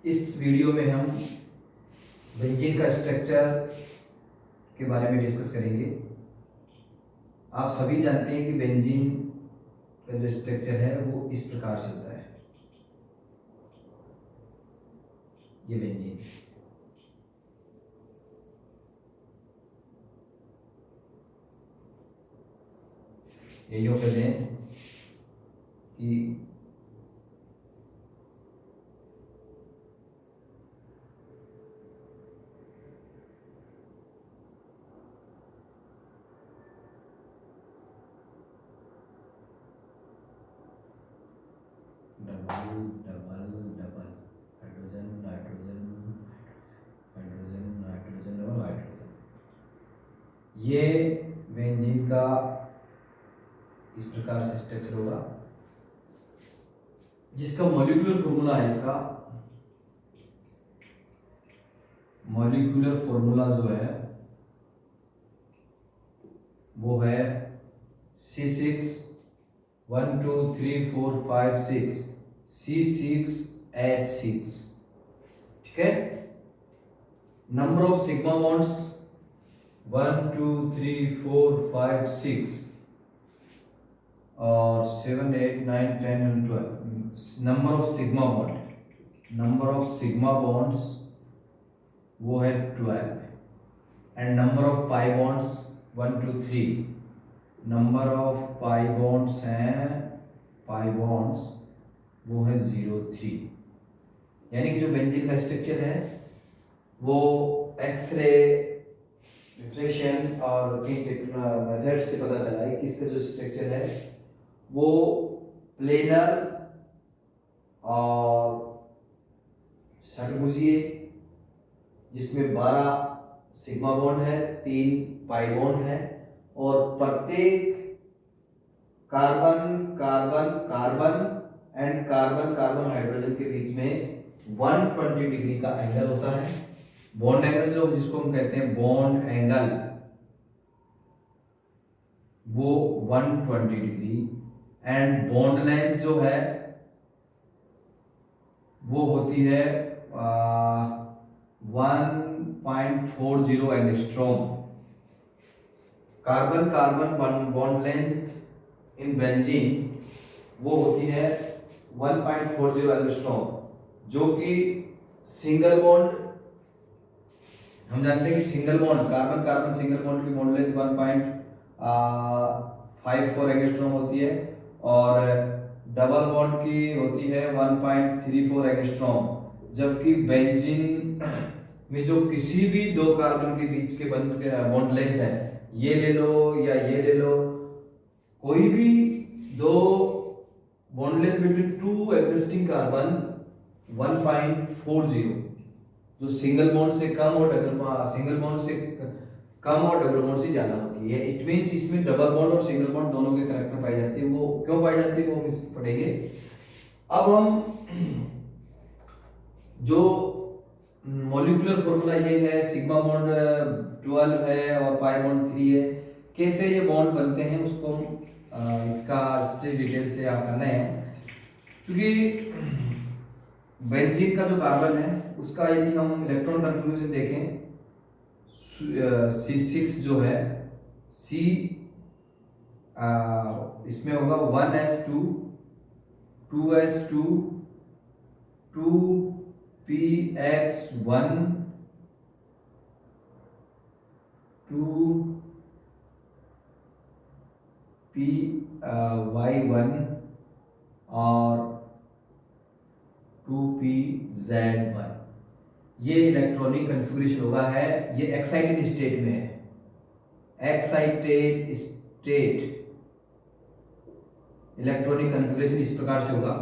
इस वीडियो में हम बेंजीन का स्ट्रक्चर के बारे में डिस्कस करेंगे। आप सभी जानते हैं कि बेंजीन का जो स्ट्रक्चर है वो इस प्रकार चलता है। ये बेंजीन ये यूँ कहते हैं कि double double double hydrogen nitrogen hydrogen nitrogen double hydrogen, ये बेंजीन का इस प्रकार से स्ट्रक्चर होगा, जिसका मॉलिक्यूलर फॉर्मूला है। इसका मॉलिक्यूलर फॉर्मूला जो है वो है C6H12 C6H6। ठीक है। नंबर ऑफ सिग्मा बॉन्ड्स 1 2 3 4 5 6 और 7 8 9 10 and 12। Number of sigma bonds वो है 12 and number of pi bonds 1 2 3। Number of pi bonds वो है 0 3। यानी कि जो बेंजीन का स्ट्रक्चर है वो एक्सरे डिफ्रेक्शन और मेथड से पता चला है कि इसका जो स्ट्रक्चर है वो प्लेनर और षटभुजीय, जिसमें 12 सिग्मा बॉन्ड है, 3 पाई बॉन्ड है और प्रत्येक carbon carbon carbon and carbon carbon hydrogen के बीच में 120 डिग्री का एंगल होता है। बॉन्ड एंगल जो जिसको हम कहते हैं बॉन्ड एंगल, वो 120 डिग्री एंड बॉन्ड लेंथ जो है वो होती है 1.40 angstrom. Carbon carbon bond length in benzene वो होती है 1.40 एंगस्ट्रॉम, जो कि सिंगल बॉन्ड, हम जानते हैं कि single bond carbon carbon single bond की बॉन्ड लेंथ 1.54 एंगस्ट्रॉम होती है और डबल बॉन्ड की होती है 1.34 एंगस्ट्रॉम। जबकि बेंजीन में जो किसी भी दो कार्बन के बीच के बॉन्ड लेंथ है, ये ले लो या ये ले लो, कोई भी दो bond length between two existing carbon 1.40, जो सिंगल बॉन्ड से कम और डबल बॉन्ड से ज्यादा होती है। इट मींस इसमें डबल बॉन्ड और सिंगल बॉन्ड दोनों के करैक्टर पाई जाती है। वो क्यों पाई जाती है वो हम पढ़ेंगे। अब हम जो मॉलिक्यूलर फॉर्मूला ये है, सिग्मा बॉन्ड 12 है और पाई बॉन्ड 3 है, कैसे ये बॉन्ड बनते हैं उसको इसका डिटेल से आप करना है। क्योंकि बेंजीन का जो कार्बन है उसका यदि हम इलेक्ट्रॉन कन्फिग्रेशन देखें, C6 जो है C इसमें होगा 1s2 2s2 2px1 2py1 और 2pz1। ये इलेक्ट्रॉनिक कन्फिग्रेशन होगा है। ये एक्साइटेड स्टेट में है। एक्साइटेड स्टेट इलेक्ट्रॉनिक कन्फिग्रेशन इस प्रकार से होगा।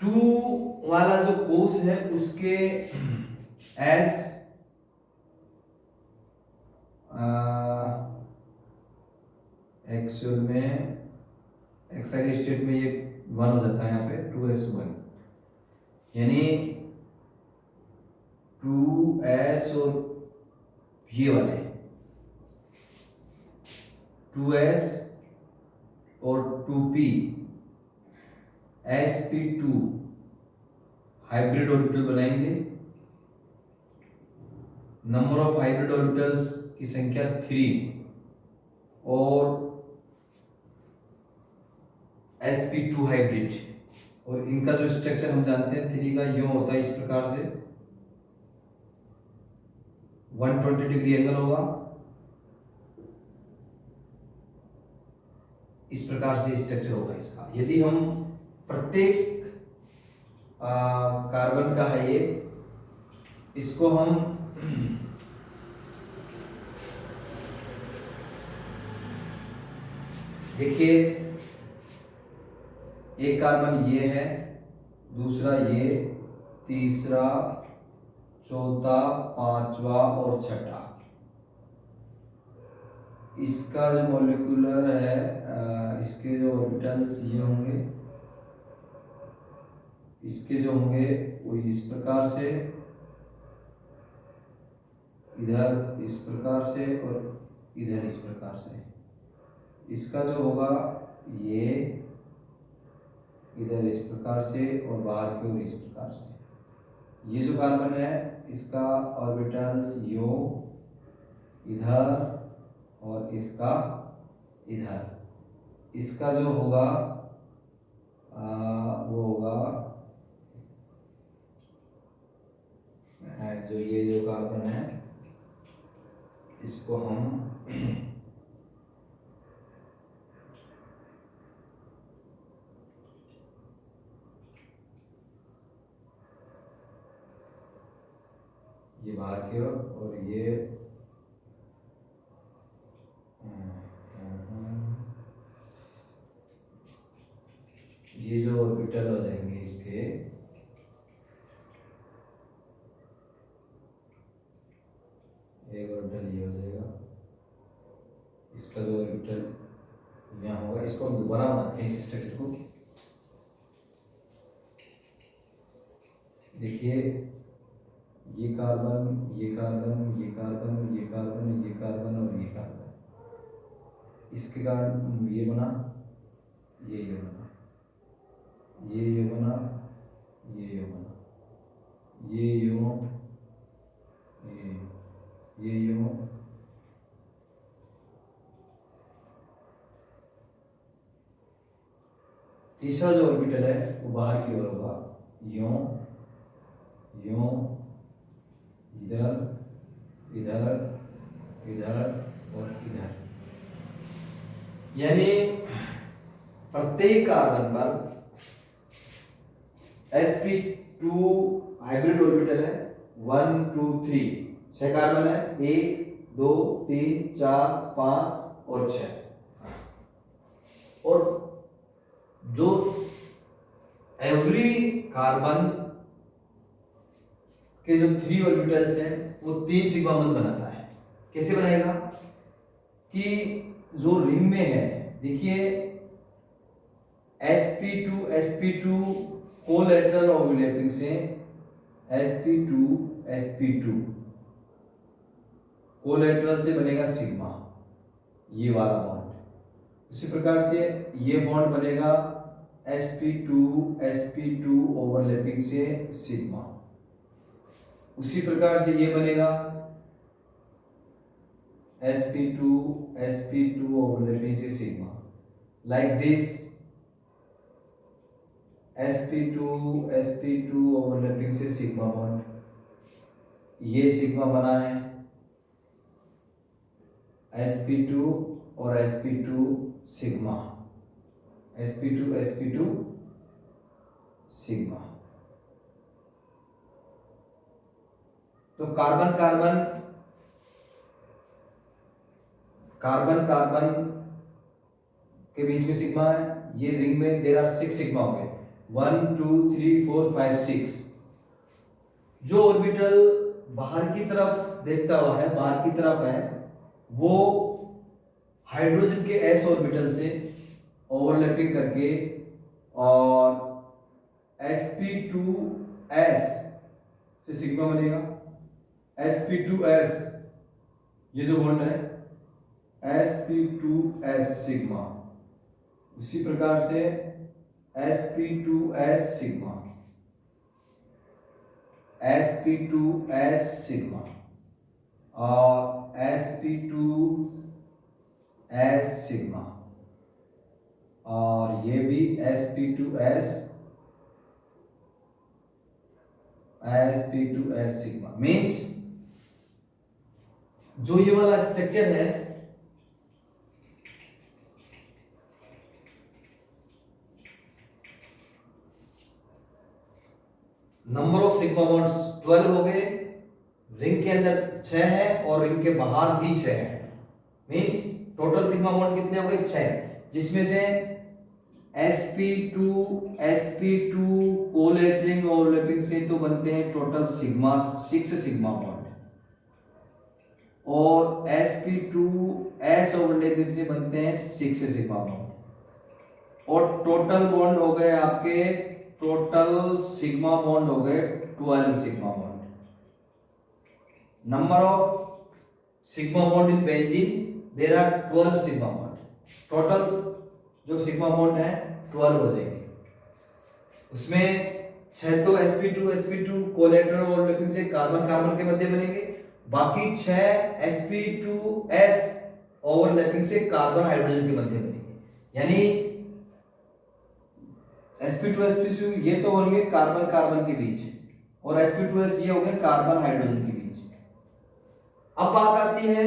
2 वाला जो कोष है उसके S एक्चुअल में एक्साइटेड स्टेट में ये 1 हो जाता है यहाँ पे 2s1, यानी 2s और ये वाले 2s और 2p sp2 हाइब्रिड ऑर्बिटल बनाएंगे। नंबर ऑफ हाइब्रिड ऑर्बिटल्स की संख्या 3 और sp2 हाइब्रिड, और इनका जो स्ट्रक्चर हम जानते हैं 3 का यूं होता है इस प्रकार से, 120 डिग्री एंगल होगा, इस प्रकार से स्ट्रक्चर होगा इसका। यदि हम प्रत्येक कार्बन का है ये, इसको हम देखिए, एक कार्बन ये है, दूसरा ये, तीसरा, चौथा, पांचवा और छठा। इसका जो मॉलिक्यूलर है, इसके जो ऑर्बिटल्स ये होंगे, इसके जो होंगे वो इस प्रकार से, इधर इस प्रकार से और इधर इस प्रकार से। इसका जो होगा ये इधर इस प्रकार से और बाहर की ओर इस प्रकार से। ये जो कार्बन है इसका ऑर्बिटल्स यो इधर और इसका इधर। इसका जो होगा वो होगा जो ये जो कार्बन है इसको हम ये बाहर की ओर और ये जो ऑर्बिटल हो जाएंगे इसके, एक ऑर्बिटल ये हो जाएगा, इसका जो ऑर्बिटल यहाँ होगा, इसको हम दोबारा बनाते हैं इस स्ट्रक्चर को। देखिए ये कार्बन, ये कार्बन, ये कार्बन, ये कार्बन, ये कार्बन और ये कार्बन, इसके कारण ये बना, ये बना, ये बना, ये बना, ये यूं, ये यूं, तीसरा जो ऑर्बिटल है वो बाहर की ओर होगा, यूं यूं, इधर इधर इधर और इधर। यानी प्रत्येक कार्बन पर sp2 हाइब्रिड ऑर्बिटल है, 1 2 3, 6 कार्बन है, 1 2 3 4 5 और 6। और जो एवरी कार्बन के जो 3 ऑर्बिटल्स हैं वो 3 सिग्मा बंध बनाता है। कैसे बनाएगा कि जो रिंग में है, देखिए sp2 कोलैटरल ओवरलैपिंग से, sp2 कोलैटरल से बनेगा सिग्मा, ये वाला बॉन्ड। उसी प्रकार से ये बॉन्ड बनेगा sp2 ओवरलैपिंग से सिग्मा। उसी प्रकार से ये बनेगा sp2 ओवरलैपिंग से sigma, like this. sp2 overlapping से सिग्मा बॉन्ड, ये सिग्मा बना है, sp2 और sp2 सिग्मा, sp2 सिग्मा। तो कार्बन कार्बन के बीच में सिग्मा है, ये रिंग में देयर आर 6 सिग्मा हो गए, 1 2 3 4 5 6। जो ऑर्बिटल बाहर की तरफ देखता हुआ है, बाहर की तरफ है, वो हाइड्रोजन के s ऑर्बिटल से ओवरलैपिंग करके और sp2s से सिग्मा बनेगा, sp2s ये जो बॉन्ड है sp2s सिग्मा। उसी प्रकार से sp2s सिग्मा, sp2s सिग्मा और sp2s सिग्मा और ये भी sp2s सिग्मा मीन्स जो ये वाला स्ट्रक्चर है नंबर ऑफ सिग्मा बॉन्ड्स 12 हो गए, रिंग के अंदर 6 है और रिंग के बाहर भी 6 है, मींस टोटल सिग्मा बॉन्ड कितने हो गए 6, जिसमें से sp2 कोलेटरिंग ओवरलैपिंग से तो बनते हैं टोटल सिग्मा 6 सिग्मा बॉन्ड और sp2s ओवरलैपिंग से बनते हैं 6 सिग्मा बॉन्ड और टोटल बॉन्ड हो गए आपके टोटल सिग्मा बॉन्ड हो गए 12 sigma bond. Number of sigma bond in benzene there are 12 sigma bond, total जो सिग्मा बॉन्ड है 12 हो जाएंगे, उसमें 6 तो sp2 कोलेटरल ओवरलैपिंग से कार्बन कार्बन के मध्य बनेंगे, बाकी 6 sp2s ओवरलैपिंग से कार्बन हाइड्रोजन के मध्य बनेंगे, यानी sp2 ये तो होंगे कार्बन कार्बन के बीच और sp2s ये हो गए कार्बन हाइड्रोजन के बीच। अब बात आती है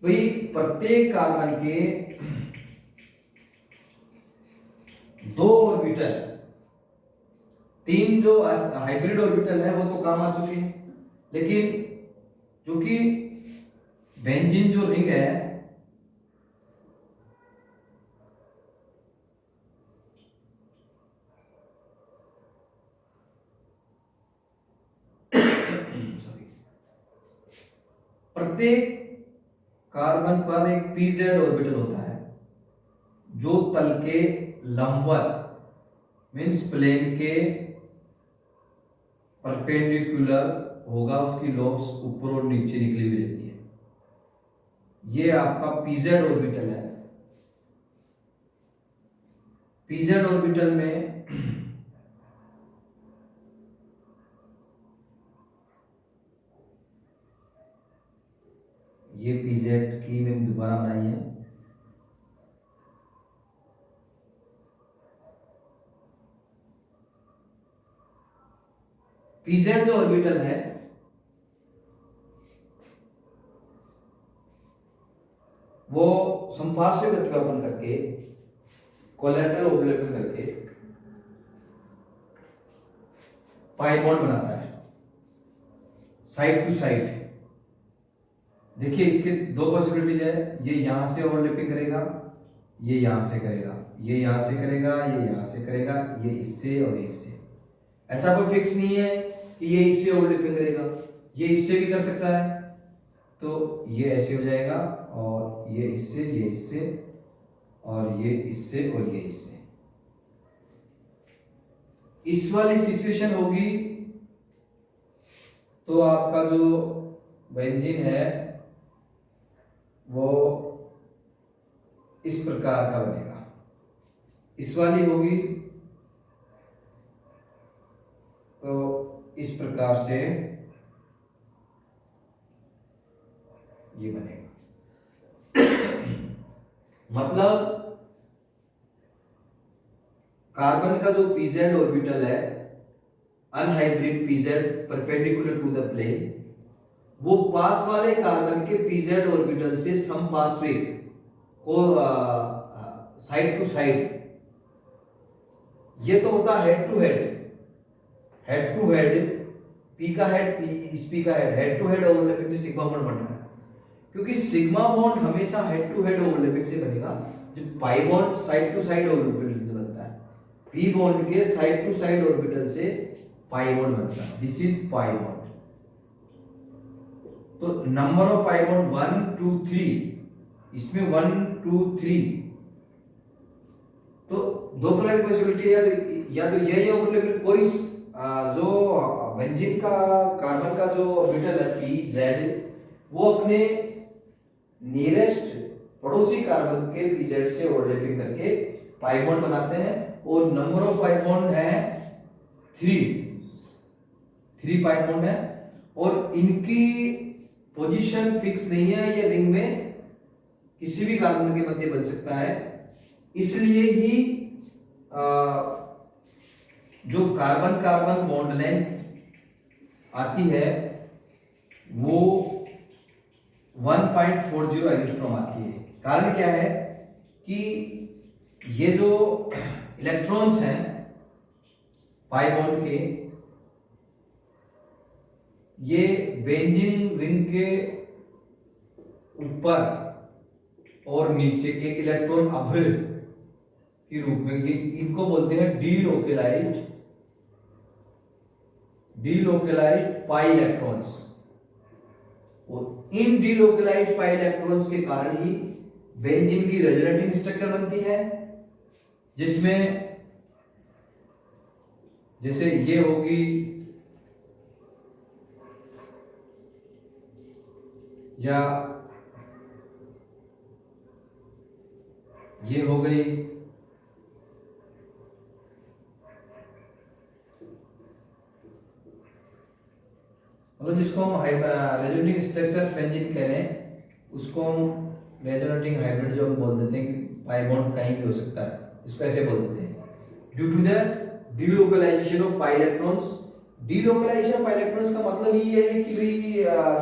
भाई प्रत्येक कार्बन के 2 ऑर्बिटल, 3 जो हाइब्रिड ऑर्बिटल है वो तो काम आ चुके हैं, लेकिन जो कि बेंजीन जो रिंग है प्रत्येक कार्बन पर एक pz ऑर्बिटल होता है जो तल के लंबवत मींस प्लेन के परपेंडिकुलर होगा, उसकी लोब्स ऊपर और नीचे निकली हुई रहती है, ये आपका pz ऑर्बिटल है। pz ऑर्बिटल में ये pz की मैंने दोबारा बनाई है, pz जो ऑर्बिटल है वो संपार्श्विक गतिवापन करके कोलैटरल ओवरलैपिंग करके पाई बॉन्ड बनाता है साइड टू साइड। देखिए इसके 2 पॉसिबिलिटीज है, ये यहां से ओवरलैपिंग करेगा, ये यहां से करेगा, ये यहां से करेगा, ये यहां से करेगा, ये इससे और ये इससे। ऐसा कोई फिक्स नहीं है कि ये इससे ओवरलैपिंग करेगा, ये इससे भी कर सकता है, तो ये ऐसे हो जाएगा और ये इससे और ये इससे और ये इससे। इस वाली सिचुएशन होगी तो आपका जो बेंजीन है वो इस प्रकार का बनेगा, इस वाली होगी तो इस प्रकार से ये बनेगा। मतलब कार्बन का जो pz ऑर्बिटल है unhybrid pz perpendicular to the plane, वो पास वाले कार्बन के pz ऑर्बिटल से समपार्श्विक को साइड टू साइड, ये तो होता हेड टू हेड p का हेड इस p का हेड टू हेड ओवरलैपिंग से सिग्मा बॉन्ड बन रहा है, क्योंकि सिग्मा बॉन्ड हमेशा हेड टू हेड ओवरलैपिंग से बनेगा, जब pi bond side to side orbital से बनता है, p बॉन्ड के साइड टू साइड ऑर्बिटल से पाई बॉन्ड बनता है, दिस इज पाई बॉन्ड। तो नंबर ऑफ पाई बॉन्ड 1 2 3, इसमें 1 2 3, तो 2 प्रकार की पॉसिबिलिटी है, या तो यही ओवरलैपिंग कोई जो बेंजीन का कार्बन का जो ऑर्बिटल है pz वो अपने नियरेस्ट पड़ोसी कार्बन के pz से ओवरलैपिंग करके पाई बॉन्ड बनाते हैं, और नंबर ऑफ पाई बॉन्ड है 3, 3 पाई बॉन्ड है और इनकी पोजीशन फिक्स नहीं है, ये रिंग में किसी भी कार्बन के मध्य बन सकता है। इसलिए ही जो कार्बन कार्बन बॉन्ड लेंथ आती है वो 1.40 एंगस्ट्रॉम आती है। कारण क्या है कि ये जो इलेक्ट्रॉन्स हैं पाई बॉन्ड के, ये बेंजीन रिंग के ऊपर और नीचे एक इलेक्ट्रॉन अभ्र के रूप में, ये इनको बोलते हैं डीलोकलाइज्ड पाई इलेक्ट्रॉन्स। और इन डीलोकलाइज्ड पाई इलेक्ट्रॉन्स के कारण ही बेंजीन की रेजोनेटिंग स्ट्रक्चर बनती है, जिसमें जैसे ये होगी या ये हो गई, मतलब जिसको हम रेजोनेटिंग स्ट्रक्चर बेंजीन कह रहे हैं उसको हम रेजोनेटिंग हाइब्रिड जो हम बोल देते हैं कि पाई बॉन्ड कहीं भी हो सकता है, इसको ऐसे बोल देते हैं। Due to the delocalization of pi electrons. Delocalization of pi electrons का मतलब ये है कि भाई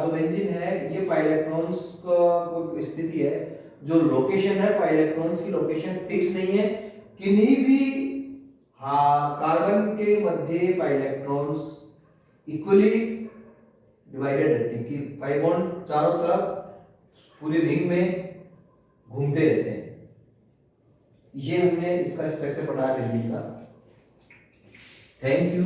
जो बेंजीन है ये पाई इलेक्ट्रॉन्स का कोई स्थिति है, जो लोकेशन है पाई इलेक्ट्रॉन्स की लोकेशन फिक्स नहीं है। किन्हीं भी कार्बन के मध्य पाई इलेक्ट्रॉन्स इक्वली डिवाइडेड रहते हैं कि पाई बॉन्ड चारों तरफ पूरी रिंग में घूमते रहते हैं। ये हमने इसका स्ट्रक्चर पढ़ा बेंजीन का। Thank you.